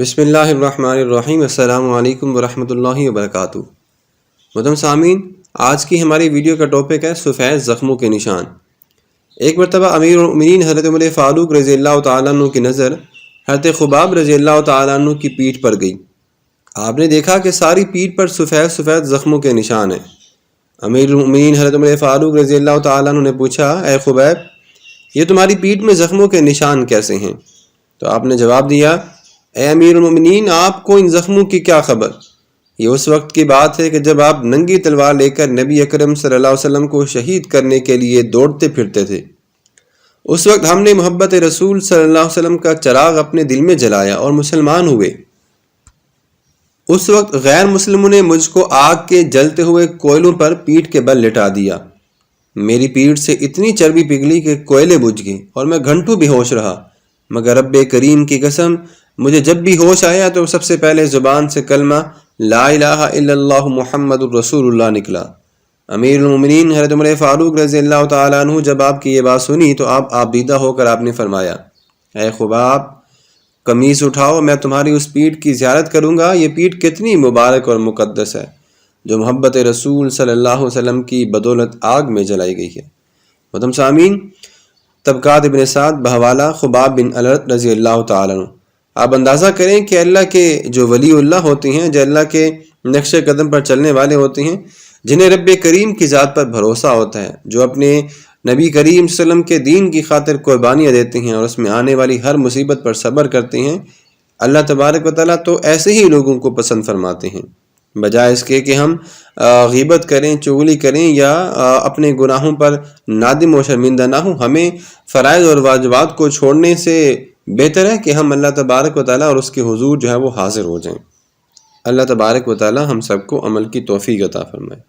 بسم اللہ الرحمن الرحیم۔ السلام علیکم ورحمۃ اللہ وبرکاتہ۔ محترم سامعین، آج کی ہماری ویڈیو کا ٹاپک ہے سفید زخموں کے نشان۔ ایک مرتبہ امیر المومنین حضرت عمر فاروق رضی اللہ تعالیٰ عنہ کی نظر حضرت خباب رضی اللہ تعالیٰ عنہ کی پیٹھ پر گئی۔ آپ نے دیکھا کہ ساری پیٹھ پر سفید سفید زخموں کے نشان ہیں۔ امیر المومنین حضرت عمر فاروق رضی اللہ تعالیٰ عنہ نے پوچھا، اے خباب، یہ تمہاری پیٹھ میں زخموں کے نشان کیسے ہیں؟ تو آپ نے جواب دیا، اے امیر المومنین، آپ کو ان زخموں کی کیا خبر؟ یہ اس وقت کی بات ہے کہ جب آپ ننگی تلوار لے کر نبی اکرم صلی اللہ علیہ وسلم کو شہید کرنے کے لیے دوڑتے پھرتے تھے۔ اس وقت ہم نے محبت رسول صلی اللہ علیہ وسلم کا چراغ اپنے دل میں جلایا اور مسلمان ہوئے۔ اس وقت غیر مسلموں نے مجھ کو آگ کے جلتے ہوئے کوئلوں پر پیٹھ کے بل لٹا دیا۔ میری پیٹھ سے اتنی چربی پگھلی کہ کوئلے بجھ گئے اور میں گھنٹوں بے ہوش رہا، مگر رب کریم کی قسم مجھے جب بھی ہوش آیا تو سب سے پہلے زبان سے کلمہ لا الہ الا اللہ محمد الرسول اللہ نکلا۔ امیر المومنین حضرت عمر فاروق رضی اللہ تعالیٰ عنہ جب آپ کی یہ بات سنی تو آپ آبیدہ ہو کر آپ نے فرمایا، اے خباب، قمیص اٹھاؤ، میں تمہاری اس پیٹھ کی زیارت کروں گا۔ یہ پیٹھ کتنی مبارک اور مقدس ہے جو محبت رسول صلی اللہ علیہ وسلم کی بدولت آگ میں جلائی گئی ہے۔ محترم سامعین، طبقات ابن سعد بحوالہ خباب بن الارت رضی اللہ تعالیٰ عنہ، آپ اندازہ کریں کہ اللہ کے جو ولی اللہ ہوتے ہیں، جو اللہ کے نقش قدم پر چلنے والے ہوتے ہیں، جنہیں رب کریم کی ذات پر بھروسہ ہوتا ہے، جو اپنے نبی کریم صلی اللہ علیہ وسلم کے دین کی خاطر قربانیاں دیتے ہیں اور اس میں آنے والی ہر مصیبت پر صبر کرتے ہیں، اللہ تبارک و تعالیٰ تو ایسے ہی لوگوں کو پسند فرماتے ہیں۔ بجائے اس کے کہ ہم غیبت کریں، چغلی کریں یا اپنے گناہوں پر نادم و شرمندہ نہ ہوں، ہمیں فرائض اور واجبات کو چھوڑنے سے بہتر ہے کہ ہم اللہ تبارک و تعالیٰ اور اس کے حضور جو ہے وہ حاضر ہو جائیں۔ اللہ تبارک و تعالیٰ ہم سب کو عمل کی توفیق عطا فرمائے۔